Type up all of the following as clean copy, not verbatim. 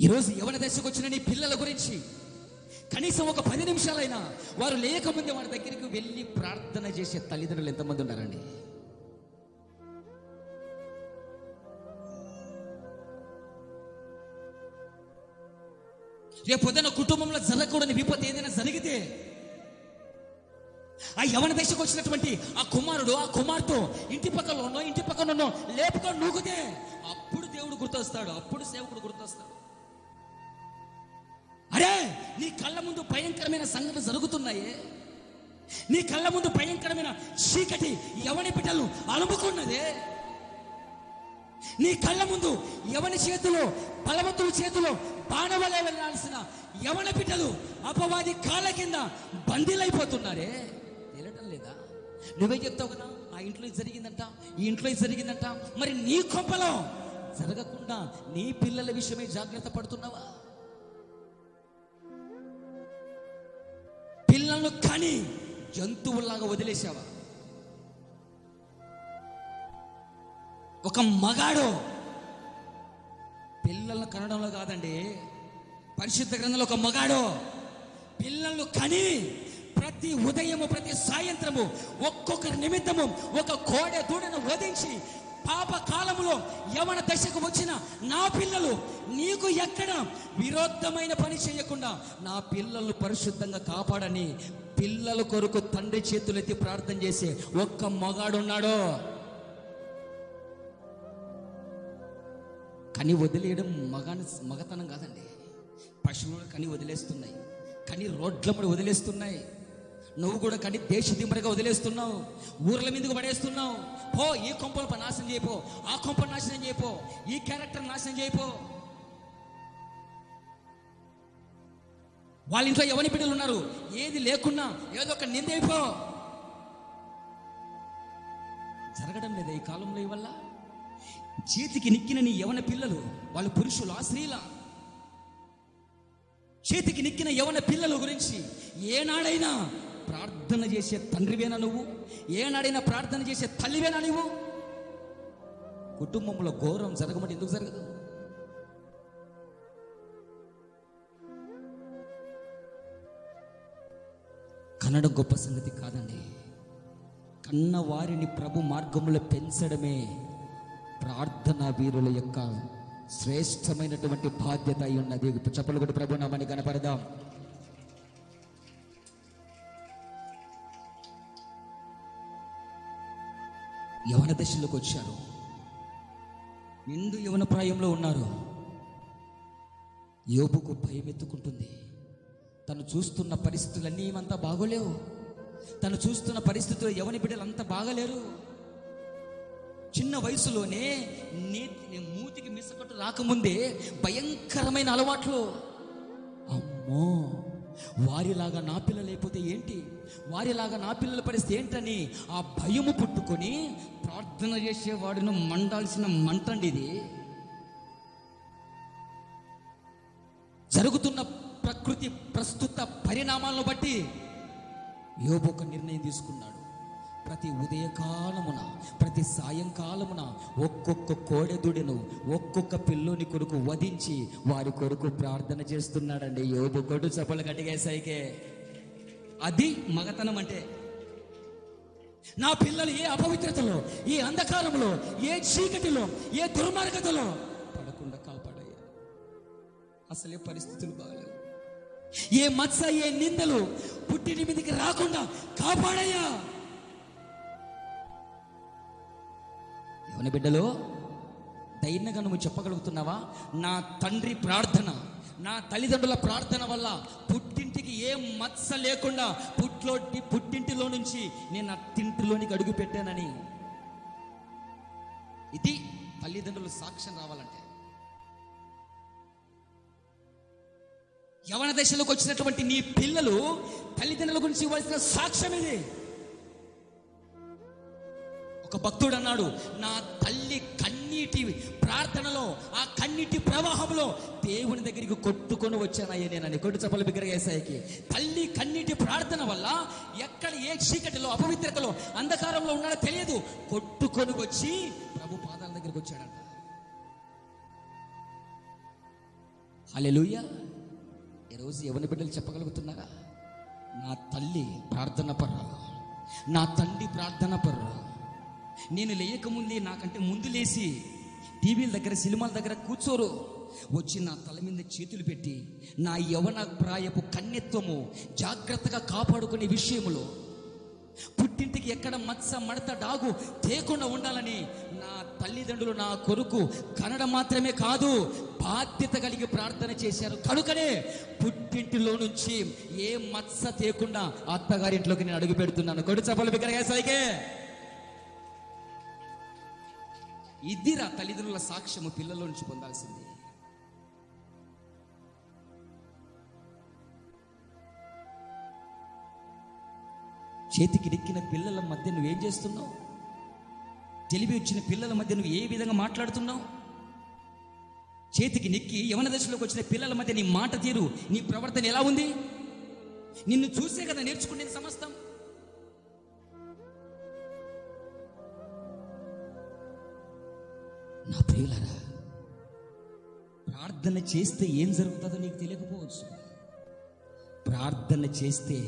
ఈరోజు యవన దశకు వచ్చిన నీ పిల్లల గురించి కనీసం ఒక 10 నిమిషాలైనా వారు లేకముందే వారి దగ్గరికి వెళ్ళి ప్రార్థన చేసే తల్లిదండ్రులు ఎంతమంది ఉన్నారండి? రేపు పొద్దున కుటుంబంలో జరగకూడని విపత్తు ఏదైనా జరిగితే ఆ యవన దశకు వచ్చినటువంటి ఆ కుమారుడు ఆ కుమార్తె ఇంటి పక్కన లేపుకొని నూకుతే అప్పుడు దేవుడు గుర్తొస్తాడు, అప్పుడు సేవకుడు గుర్తొస్తాడు. అరే, నీ కళ్ళ ముందు భయంకరమైన సంఘటన జరుగుతున్నాయే, నీ కళ్ళ ముందు భయంకరమైన చీకటి యవని బిడ్డలు అలుముకున్నదే, నీ కళ్ళ ముందు యవని చేతిలో బలవంతుల చేతిలో బాణవలే వెళ్ళాల్సిన యవన బిడ్డలు అపవాది కాళ్ళ కింద బందీలైపోతున్నారే, తెలియటం లేదా? నువ్వే చెప్తావు కదా, ఆ ఇంట్లో జరిగిందంట, ఈ ఇంట్లో జరిగిందంట. మరి నీ కొంపలో జరగకుండా నీ పిల్లల విషయమే జాగ్రత్త పడుతున్నావా? పిల్లలను కని జంతువుల్లాగా వదిలేసావా? ఒక మగాడు పిల్లలను కనడంలో కాదండి, పరిశుద్ధ గ్రంథంలో ఒక మగాడు పిల్లలను కని ప్రతి ఉదయము ప్రతి సాయంత్రము ఒక్కొక్కరి నిమిత్తము ఒక కోడె దూడను వధించి పాప కాలములో యవన దశకు వచ్చిన నా పిల్లలు నీకు ఎక్కడ విరోధమైన పని చేయకుండా నా పిల్లలను పరిశుద్ధంగా కాపాడని పిల్లల కొరకు తండ్రి చేతులెత్తి ప్రార్థన చేసే ఒక్క మగాడున్నాడో. కని వదిలేయడం మగతనం కాదండి. పశువులు కని వదిలేస్తున్నాయి, కని రోడ్ల మీద వదిలేస్తున్నాయి. నువ్వు కూడా కని దేశ దిమ్మడిగా వదిలేస్తున్నావు, ఊర్ల మీదకు పడేస్తున్నావు. పో, ఈ కొంపలు నాశనం చేయపో, ఆ కొంపలు నాశనం చేయపో, ఈ క్యారెక్టర్ నాశనం చేయపో. వాళ్ళ ఇంట్లో యవని బిడ్డలు ఉన్నారు, ఏది లేకున్నా ఏదో ఒక నిందైపో. జరగడం లేదా ఈ కాలంలో? వల్ల చేతికి నిక్కిన నీ యవన పిల్లలు, వాళ్ళు పురుషులు ఆ స్త్రీలా, చేతికి నిక్కిన యవన పిల్లల గురించి ఏనాడైనా ప్రార్థన చేసే తండ్రివేనా నువ్వు? ఏనాడైనా ప్రార్థన చేసే తల్లివేనా నువ్వు? కుటుంబంలో ఘోరం జరగమంటే ఎందుకు జరగదు? కన్నడం గొప్ప సంగతి కాదండి. కన్న వారిని ప్రభు మార్గంలో పెంచడమే ప్రార్థనా వీరుల యొక్క శ్రేష్టమైనటువంటి బాధ్యత అయి ఉన్నది. చెప్పలు కూడా ప్రభు నామని కనపడదాం. యవన దశలోకి వచ్చారు, నిండు యవన ప్రాయంలో ఉన్నారు. యోబుకు భయం ఎత్తుకుంటుంది. తను చూస్తున్న పరిస్థితులన్నీ ఏమంతా బాగోలేవు. తను చూస్తున్న పరిస్థితులు యవని బిడ్డలు అంతా బాగలేరు. చిన్న వయసులోనే మూతికి మిసకట్టు రాకముందే భయంకరమైన అలవాట్లు. అమ్మో, వారిలాగా నా పిల్లలు అయిపోతే ఏంటి, వారిలాగా నా పిల్లల పరిస్థితి ఏంటని ఆ భయము పుట్టుకొని ప్రార్థన చేసేవాడును మండాల్సిన మంటండి ఇది. జరుగుతున్న ప్రకృతి ప్రస్తుత పరిణామాలను బట్టి యోబు ఒక నిర్ణయం తీసుకున్నాడు. ప్రతి ఉదయకాలమున ప్రతి సాయంకాలమున ఒక్కొక్క కోడెదుడిను ఒక్కొక్క పిల్లోని కొరకు వధించి వారి కొరకు ప్రార్థన చేస్తున్నాడండి యోబు. కొడు చప్పలు గట్టిగేసాయికే. అది మగతనం అంటే. నా పిల్లలు ఏ అపవిత్రతలో, ఏ అంధకారంలో, ఏ చీకటిలో, ఏ దుర్మార్గతలో పడకుండా కాపాడయ్యా. అసలే పరిస్థితులు బాగలేవు. ఏ మత్స ఏ నిందలు పుట్టిన మీదకి రాకుండా కాపాడయ్యా. యవన బిడ్డలో ధైర్యంగా నువ్వు చెప్పగలుగుతున్నావా? నా తండ్రి ప్రార్థన, నా తల్లిదండ్రుల ప్రార్థన వల్ల పుట్టింటికి ఏ మత్స లేకుండా పుట్టింటిలో నుంచి నేను అత్తింటిలోనికి అడుగు పెట్టానని. ఇది తల్లిదండ్రులు సాక్ష్యం రావాలంటే. యవన దశలోకి వచ్చినటువంటి నీ పిల్లలు తల్లిదండ్రుల గురించి ఇవ్వాల్సిన సాక్ష్యం ఇది. ఒక భక్తుడు అన్నాడు, నా తల్లి కన్నీటి ప్రార్థనలో, ఆ కన్నీటి ప్రవాహంలో దేవుని దగ్గరికి కొట్టుకొని వచ్చానయ్యా నేనని. కొట్టు చప్పలు బిగ్గరగేసాయికి. తల్లి కన్నీటి ప్రార్థన వల్ల ఎక్కడ ఏ చీకటిలో అపవిత్రతలో అంధకారంలో ఉన్నాడో తెలియదు, కొట్టుకొని వచ్చి ప్రభు పాదాల దగ్గరికి వచ్చాడంట. హల్లెలూయా. ఈరోజు యవన బిడ్డలు చెప్పగలుగుతున్నారా? నా తల్లి ప్రార్థన పర్రాలు, నా తండ్రి ప్రార్థన పర్రాలు. నేను లేయకముందే నాకంటే ముందు లేచి టీవీల దగ్గర సినిమాల దగ్గర కూర్చోరు, వచ్చి నా తల మీద చేతులు పెట్టి నా యవన ప్రాయపు కన్యత్వము జాగ్రత్తగా కాపాడుకునే విషయంలో పుట్టింటికి ఎక్కడ మత్స మడత డాగు తేకుండా ఉండాలని నా తల్లిదండ్రులు నా కొరకు కనడం మాత్రమే కాదు, బాధ్యత కలిగి ప్రార్థన చేశారు. కనుకనే పుట్టింటిలో నుంచి ఏ మత్స తేకుండా అత్తగారింట్లోకి నేను అడుగు పెడుతున్నాను. కొడు చప్పలు బిగ్గరగా సైకే. ఇదిరా తల్లిదండ్రుల సాక్ష్యము పిల్లల నుంచి పొందాల్సింది. చేతికి నెక్కిన పిల్లల మధ్య నువ్వేం చేస్తున్నావు? తెలివి వచ్చిన పిల్లల మధ్య నువ్వు ఏ విధంగా మాట్లాడుతున్నావు? చేతికి నెక్కి యవన దశలోకి వచ్చిన పిల్లల మధ్య నీ మాట తీరు, నీ ప్రవర్తన ఎలా ఉంది? నిన్ను చూసే కదా నేర్చుకునేది సమస్తం. నా ప్రియులారా, ప్రార్థన చేస్తే ఏం జరుగుతుందో నీకు తెలియకపోవచ్చు. ప్రార్థన చేస్తే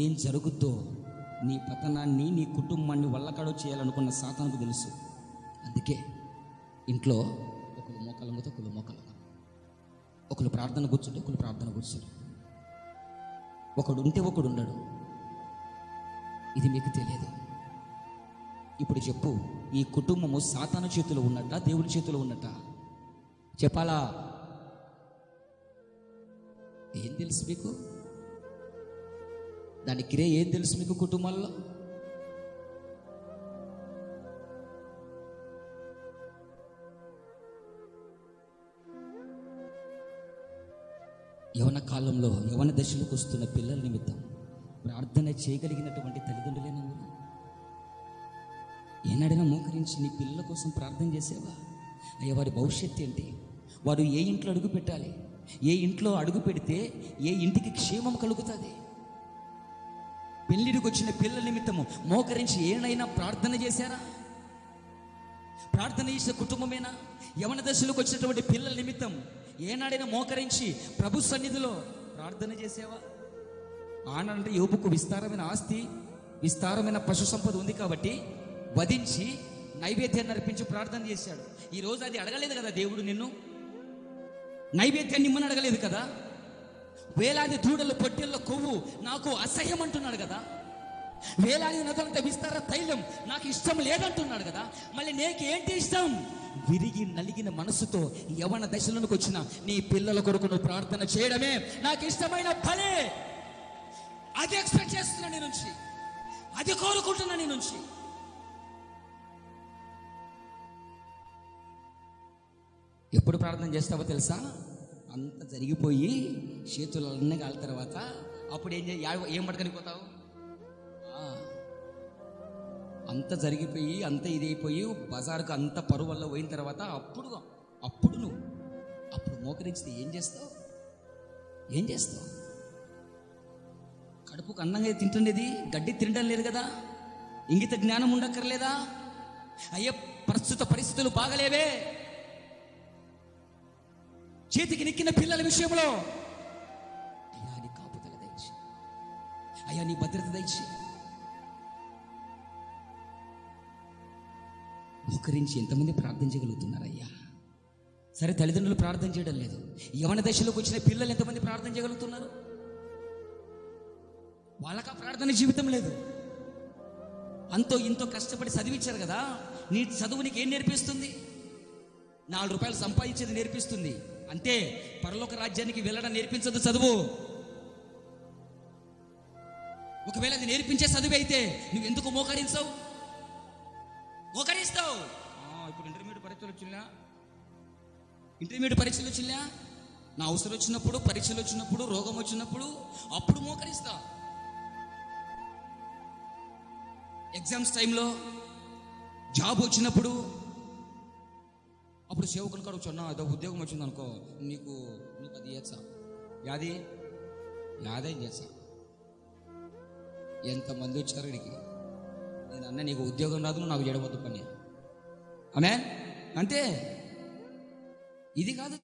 ఏం జరుగుద్దో నీ పతనాన్ని, నీ కుటుంబాన్ని వల్లకాడో చేయాలనుకున్న సాతానుకు తెలుసు. అందుకే ఇంట్లో ఒకరు మోకాళ్ళ ఒకరు మోకాళ్ళ, ఒకరు ప్రార్థన కూర్చుంటే ఒకరు ప్రార్థన కూర్చోరు, ఒకడు ఉంటే ఒకడు ఉండడు. ఇది మీకు తెలియదు. ఇప్పుడు చెప్పు, ఈ కుటుంబము సాతాను చేతిలో ఉన్నట్ట, దేవుని చేతిలో ఉన్నట్ట? చెప్పాలా? ఏం తెలుసు మీకు? దాని క్రియ ఏం తెలుసు మీకు? కుటుంబాల్లో యవన కాలంలో యవన దశలోకి వస్తున్న పిల్లల నిమిత్తం ప్రార్థన చేయగలిగినటువంటి తల్లిదండ్రులేనా మీరు? ఏనాడైనా మోకరించి నీ పిల్లల కోసం ప్రార్థన చేసేవా? అయ్యా, వారి భవిష్యత్తు ఏంటి? వారు ఏ ఇంట్లో అడుగు పెట్టాలి? ఏ ఇంట్లో అడుగు పెడితే ఏ ఇంటికి క్షేమం కలుగుతుంది? పెళ్ళిడికి వచ్చిన పిల్లల నిమిత్తము మోకరించి ఏనైనా ప్రార్థన చేశారా? ప్రార్థన చేసే కుటుంబమేనా? యవన దశలోకి వచ్చినటువంటి పిల్లల నిమిత్తం ఏనాడైనా మోకరించి ప్రభు సన్నిధిలో ప్రార్థన చేసేవా? ఆనంటే యోబుకు విస్తారమైన ఆస్తి, విస్తారమైన పశు సంపద ఉంది కాబట్టి వధించి నైవేద్యాన్ని అర్పించి ప్రార్థన చేశాడు. ఈరోజు అది అడగలేదు కదా దేవుడు నిన్ను. నైవేద్యాన్ని ఇమ్మని అడగలేదు కదా. వేలాది దూడల పొట్టెల్లో కొవ్వు నాకు అసహ్యం అంటున్నాడు కదా. వేలాది నదులంత విస్తార తైలం నాకు ఇష్టం లేదంటున్నాడు కదా. మళ్ళీ నీకు ఏంటి ఇష్టం? విరిగి నలిగిన మనసుతో యవన దశలోకి వచ్చిన నీ పిల్లల కొరకు నువ్వు ప్రార్థన చేయడమే నాకు ఇష్టమైన పనే. అది ఎక్స్పెక్ట్ చేస్తున్నా నీ నుంచి, అది కోరుకుంటున్నా నీ నుంచి. ఎప్పుడు ప్రార్థన చేస్తావో తెలుసా? అంత జరిగిపోయి చేతులు అన్నీ కాలిన తర్వాత అప్పుడు ఏం పట్టుకొని పోతావు? అంత జరిగిపోయి అంత ఇదైపోయి బజారుకు అంత పరువు వల్ల పోయిన తర్వాత అప్పుడు నువ్వు మోకరించితే ఏం చేస్తావు? కడుపుకు అన్నంగా తింటుండేది గడ్డి తినడం లేదు కదా. ఇంగిత జ్ఞానం ఉండక్కర్లేదా? అయ్యే, ప్రస్తుత పరిస్థితులు బాగలేవే. చేతికి నెక్కిన పిల్లల విషయంలో అయ్యా నీ కాపుదల దయచి, అయ్యా నీ భద్రత దయచి. మోకరించి ఎంతమంది ప్రార్థన చేయగలుగుతున్నారయ్యా? సరే, తల్లిదండ్రులు ప్రార్థన చేయడం లేదు, యవన దశలోకి వచ్చిన పిల్లలు ఎంతమంది ప్రార్థన చేయగలుగుతున్నారు? వాళ్ళకా ప్రార్థన జీవితం లేదు. అంతో ఇంతో కష్టపడి చదివించారు కదా. నీ చదువు నీకు ఏం నేర్పిస్తుంది? 4 రూపాయలు సంపాదించేది నేర్పిస్తుంది అంతే. పరలోక రాజ్యానికి వెళ్ళడం నేర్పించదు చదువు. ఒకవేళ అది నేర్పించే చదువు అయితే నువ్వు ఎందుకు మోకరిస్తావు? ఇప్పుడు ఇంటర్మీడియట్ పరీక్షలు వచ్చినా, నా అవసరం వచ్చినప్పుడు, పరీక్షలు వచ్చినప్పుడు, రోగం వచ్చినప్పుడు అప్పుడు మోకరిస్తా. ఎగ్జామ్స్ టైంలో, జాబ్ వచ్చినప్పుడు అప్పుడు సేవకుని కాడు వచ్చా, అదో ఉద్యోగం వచ్చింది అనుకో, నీకు అది చేయచ్చా? యాదేం చేస్తా? ఎంతమంది వచ్చారు ఇడికి, నేను అన్న నీకు ఉద్యోగం రాదు, నువ్వు నాకు చేయడవద్దు పని. ఆమెన్. అంటే ఇది కాదు.